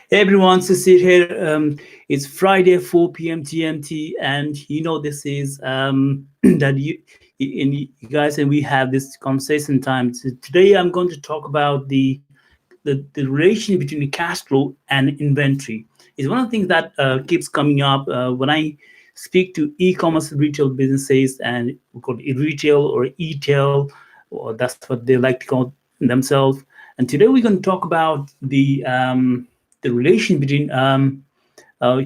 Hey everyone, Sisir here. It's Friday, 4 p.m. GMT, and this is that you guys and we have this conversation time. So today, I'm going to talk about the relation between the cash flow and inventory. It's one of the things that keeps coming up when I speak to e-commerce retail businesses, and we call it retail or e-tail, or that's what they like to call themselves. And today, we're going to talk about the relation between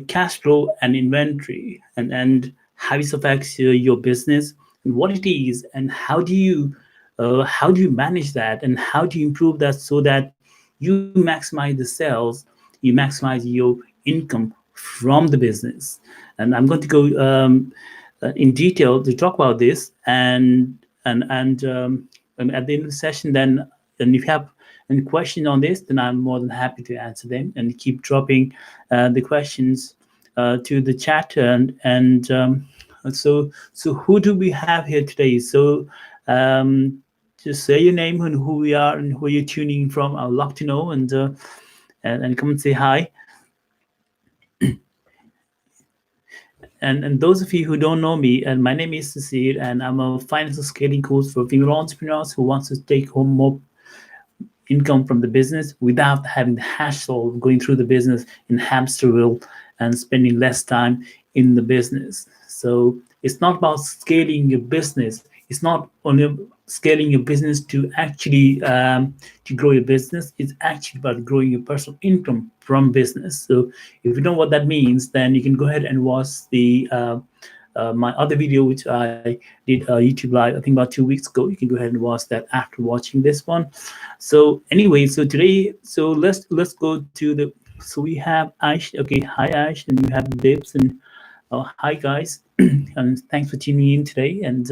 cash flow and inventory, and how it affects your business and what it is, and how do you manage that, and how do you improve that so that you maximize the sales, you maximize your income from the business. And I'm going to go in detail to talk about this, and at the end of the session, then, and if you have any question on this, then I'm more than happy to answer them, and keep dropping the questions to the chat. And so who do we have here today? So just say your name and who we are and who you're tuning in from. I'd love to know, and come and say hi. And those of you who don't know me, and my name is Sasir, and I'm a financial scaling coach for female entrepreneurs who wants to take home more income from the business without having the hassle of going through the business in hamster wheel and spending less time in the business. So it's not about scaling your business. It's not only scaling your business to actually to grow your business. It's actually about growing your personal income from business. So if you know what that means, then you can go ahead and watch the my other video, which I did YouTube live, I think about 2 weeks ago. You can go ahead and watch that after watching this one. So anyway, so today, so let's go to the. So we have Aish. Okay, hi Aish, and you have Dibs, and hi guys, and thanks for tuning in today. And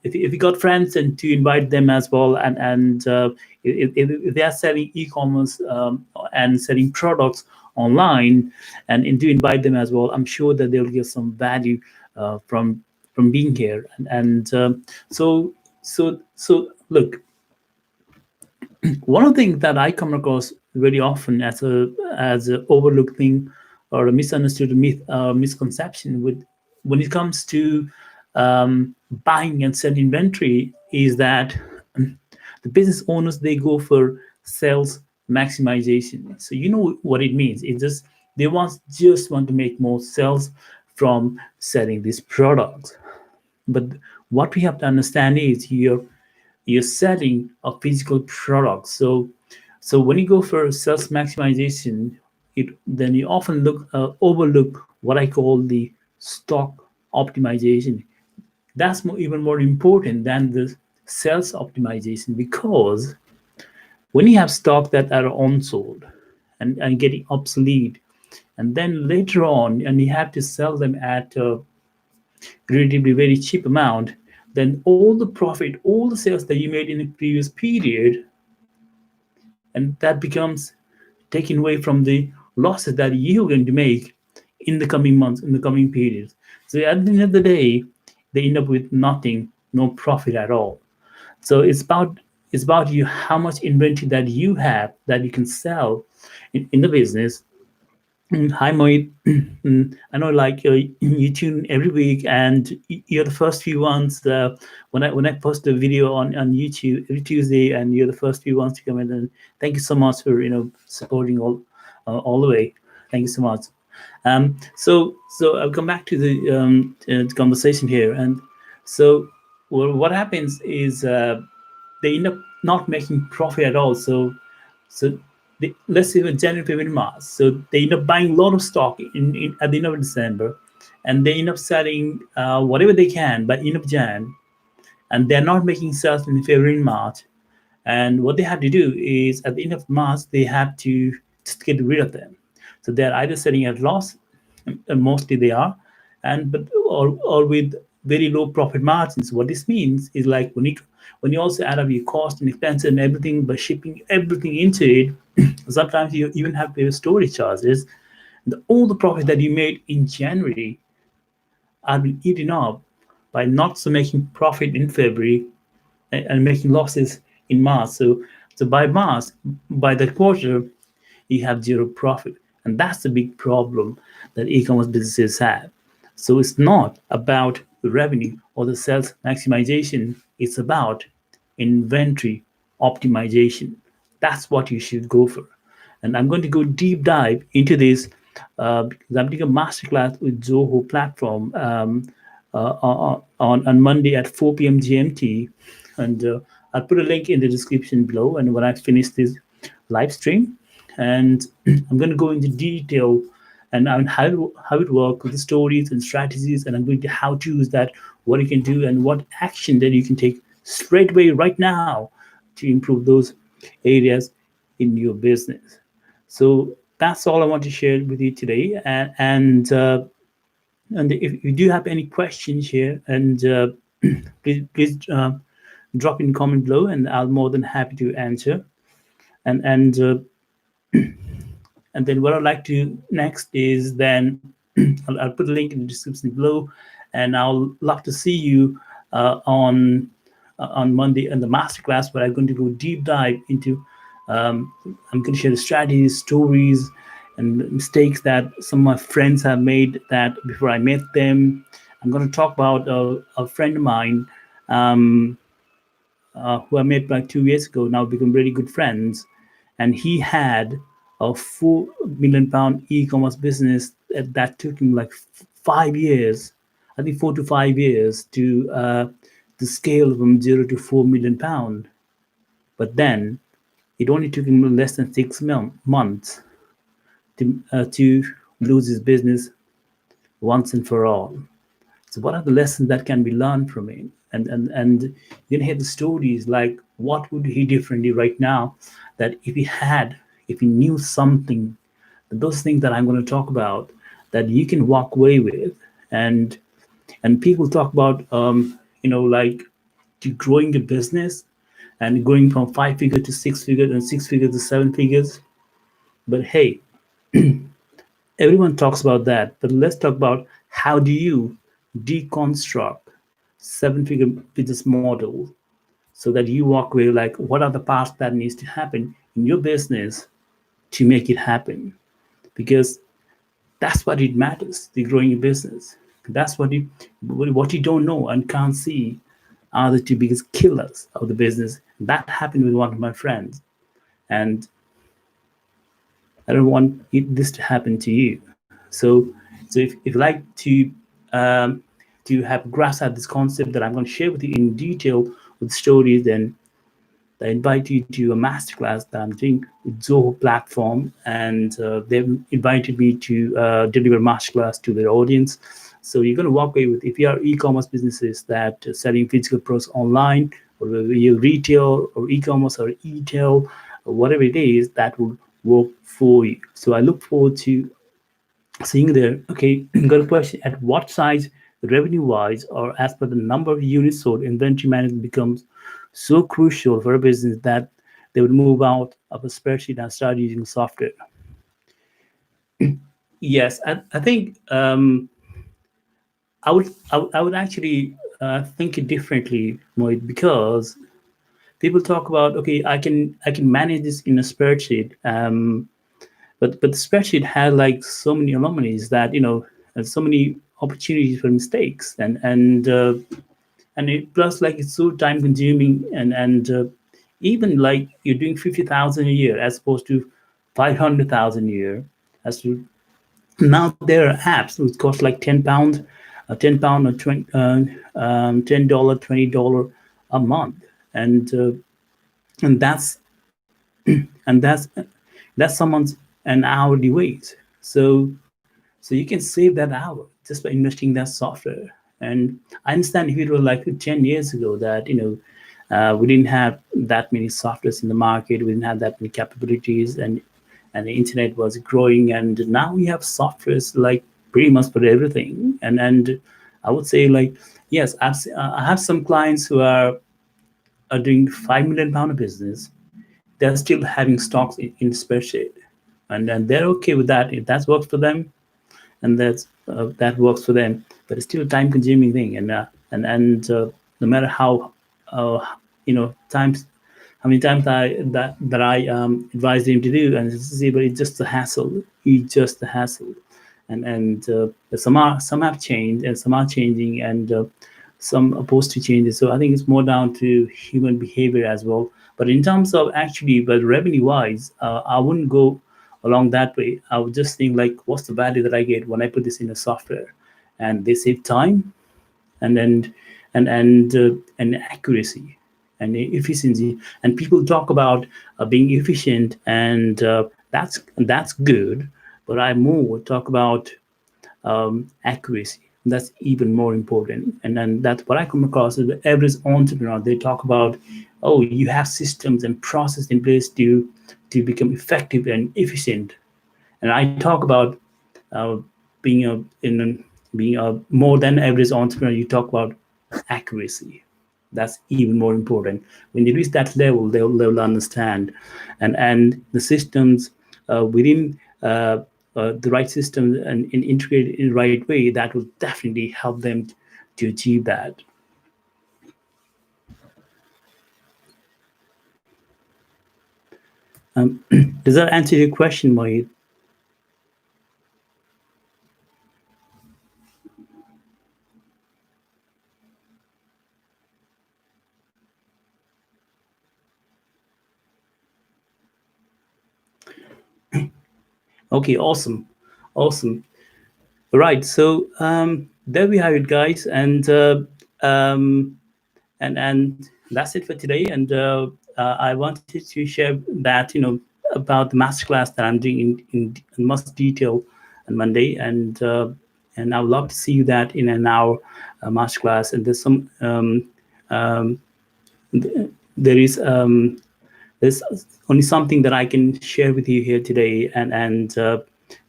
if you got friends, and to invite them as well, and if they are selling e-commerce and selling products online, and do invite them as well, I'm sure that they'll get some value from being here. And so look, one of the things that I come across very often as a overlooked thing, or a misunderstood myth, misconception with when it comes to buying and selling inventory, is that the business owners, they go for sales maximization. So you know what it means. It just they just want to make more sales from selling these products. But what we have to understand is you're selling a physical product. So when you go for sales maximization, then you often overlook what I call the stock optimization. That's even more important than the sales optimization, because when you have stock that are unsold and getting obsolete, and then later on, and you have to sell them at a relatively very cheap amount, then all the profit, all the sales that you made in the previous period, and that becomes taken away from the losses that you're going to make in the coming months, in the coming periods. So at the end of the day, they end up with nothing, no profit at all. So it's about you, how much inventory that you have that you can sell in the business. Hi, Mohit. I know, like, you tune every week, and you're the first few ones. When I post a video on YouTube every Tuesday, and you're the first few ones to come in. And thank you so much for supporting all the way. Thank you so much. So I'll come back to the conversation here, and so what happens is they end up not making profit at all. So let's say with January, February, March. So they end up buying a lot of stock at the end of December, and they end up selling whatever they can by end of Jan, and they're not making sales in February and March. And what they have to do is at the end of March, they have to just get rid of them. So they're either selling at loss, and mostly they are, or with very low profit margins. What this means is, like, when you also add up your cost and expense and everything by shipping everything into it, sometimes you even have to pay storage charges. All the profit that you made in January are being eaten up by not so making profit in February, and making losses in March. So by March, by that quarter, you have zero profit. And that's the big problem that e-commerce businesses have. So it's not about the revenue or the sales maximization, it's about inventory optimization. That's what you should go for. And I'm going to go deep dive into this because I'm doing a masterclass with Zoho platform on Monday at 4 p.m. GMT. And I'll put a link in the description below. And when I finish this live stream, and I'm going to go into detail and on how it works with the stories and strategies, and I'm going to how to use that, what you can do, and what action that you can take straight away right now to improve those areas in your business. So that's all I want to share with you today. And if you do have any questions here, and please drop in comment below, and I'll more than happy to answer. And and then what I'd like to next is then I'll put a link in the description below, and I'll love to see you on Monday in the masterclass where I'm going to go deep dive into. I'm going to share the strategies, stories, and mistakes that some of my friends have made that before I met them. I'm going to talk about a friend of mine um, who I met like 2 years ago. Now become really good friends, and he had a £4 million e-commerce business that took him like 5 years. I think 4 to 5 years to scale from £0 to £4 million. But then it only took him less than 6 months to lose his business once and for all. So what are the lessons that can be learned from him? And you can hear the stories like what would he differently right now, that if he knew something, those things that I'm going to talk about that you can walk away with. And people talk about like to growing a business and going from 5 figure to 6 figure and 6 figure to 7 figures. But hey, everyone talks about that, but let's talk about how do you deconstruct 7 figure business model so that you walk away like what are the parts that needs to happen in your business to make it happen, because that's what it matters, the growing your business. That's what you don't know and can't see are the two biggest killers of the business. That happened with one of my friends, and I don't want this to happen to you. So if you like um, to have grasp at this concept that I'm going to share with you in detail with stories, then I invite you to a masterclass that I'm doing with Zoho platform, and they've invited me to deliver masterclass to their audience. So you're going to walk away with, if you are e-commerce businesses that are selling physical products online, or you retail or e-commerce or e-tail, or whatever it is, that will work for you. So I look forward to seeing there. Okay, got a question. At what size, revenue wise, or as per the number of units sold, inventory management becomes so crucial for a business that they would move out of a spreadsheet and start using software? Yes, I think I would actually think it differently, Mohit, because people talk about, okay, I can manage this in a spreadsheet, but the spreadsheet has like so many anomalies that and so many opportunities for mistakes, and it plus like it's so time consuming, and even like you're doing 50,000 a year as opposed to 500,000 a year. As to now there are apps which cost like £10, £10 or 20, $10, $20 a month, and and that's someone's an hourly wage. So you can save that hour just by investing in that software. And I understand if it was like 10 years ago that we didn't have that many softwares in the market, we didn't have that many capabilities, and the internet was growing, and now we have softwares like pretty much for everything. And I would say like yes, I have some clients who are doing £5 million of business. They're still having stocks in spreadsheet, and they're okay with that if that works for them, and that works for them. But it's still a time consuming thing, and no matter how uh, time how many times I advised him to do, and see, but it's just a hassle. It's just a hassle, and some have changed, and some are changing, and some opposed to changes. So I think it's more down to human behavior as well. But in terms of actually, but revenue wise, I wouldn't go along that way. I would just think like, what's the value that I get when I put this in a software, and they save time and accuracy and efficiency. And people talk about being efficient, and that's good. But I more talk about accuracy. That's even more important. And then that's what I come across is the average entrepreneur. They talk about, oh, you have systems and process in place to become effective and efficient. And I talk about uh, being a being a more than average entrepreneur. You talk about accuracy. That's even more important. When you reach that level, they'll understand, and the systems within the right system and integrate it in the right way, that will definitely help them to achieve that. Um, does that answer your question, Mohit? Okay, awesome, awesome. Right, so there we have it, guys, um, and that's it for today. And I wanted to share that about the masterclass that I'm doing in much detail on Monday, and I would love to see you that in an hour masterclass. And there is there's only something that I can share with you here today, and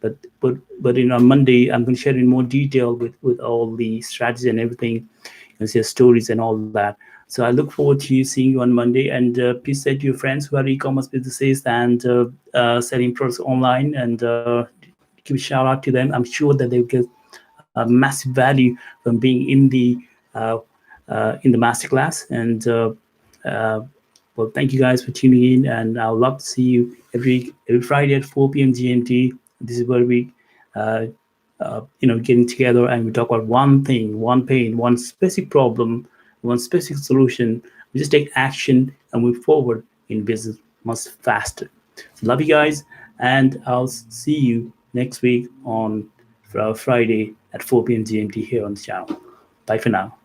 but but on Monday I'm going to share in more detail with all the strategy and everything, and share stories and all that. So I look forward to seeing you on Monday, and please say to your friends who are e-commerce businesses and selling products online, and give a shout out to them. I'm sure that they'll get massive value from being uh, in the masterclass. And well, thank you guys for tuning in, and I would love to see you every Friday at 4 p.m. GMT. This is where we, getting together and we talk about one thing, one pain, one specific problem, one specific solution. We just take action and move forward in business much faster. So love you guys, and I'll see you next week on Friday at 4 p.m. GMT here on the channel. Bye for now.